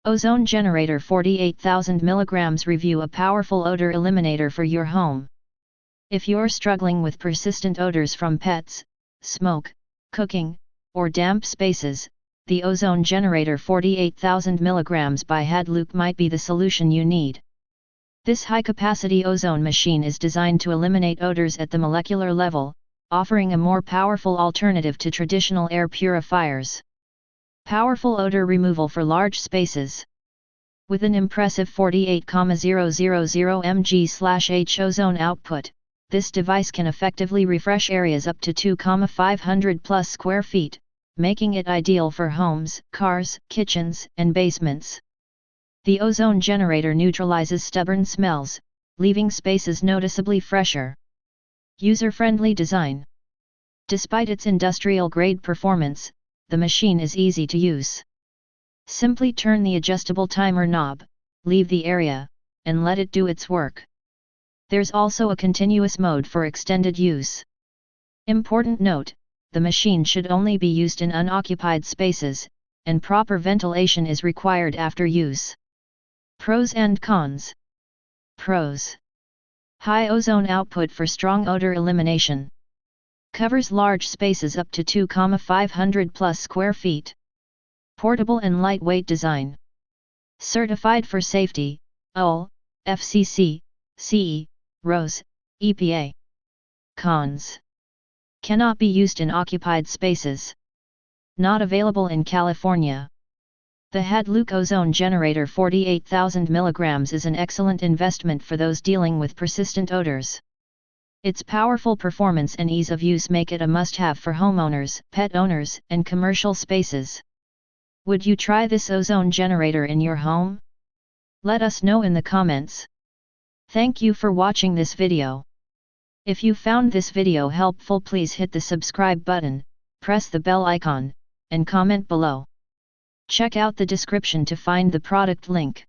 Ozone Generator 48,000 mg review, a powerful odor eliminator for your home. If you're struggling with persistent odors from pets, smoke, cooking, or damp spaces, the Ozone Generator 48,000 mg by Hadlook might be the solution you need. This high-capacity ozone machine is designed to eliminate odors at the molecular level, offering a more powerful alternative to traditional air purifiers. Powerful odor removal for large spaces. With an impressive 48,000 mg/h ozone output, this device can effectively refresh areas up to 2,500 plus square feet, making it ideal for homes, cars, kitchens, and basements. The Ozone Generator neutralizes stubborn smells, leaving spaces noticeably fresher. User-friendly design. Despite its industrial-grade performance, the machine is easy to use. Simply turn the adjustable timer knob, leave the area, and let it do its work. There's also a continuous mode for extended use. Important note: the machine should only be used in unoccupied spaces, and proper ventilation is required after use. Pros and cons. Pros: high ozone output for strong odor elimination. Covers large spaces up to 2,500 plus square feet. Portable and lightweight design. Certified for safety, UL, FCC, CE, RoHS, EPA. Cons: cannot be used in occupied spaces. Not available in California. The Hadlook Ozone Generator 48,000 mg is an excellent investment for those dealing with persistent odors. Its powerful performance and ease of use make it a must-have for homeowners, pet owners, and commercial spaces. Would you try this ozone generator in your home? Let us know in the comments. Thank you for watching this video. If you found this video helpful, please hit the subscribe button, press the bell icon, and comment below. Check out the description to find the product link.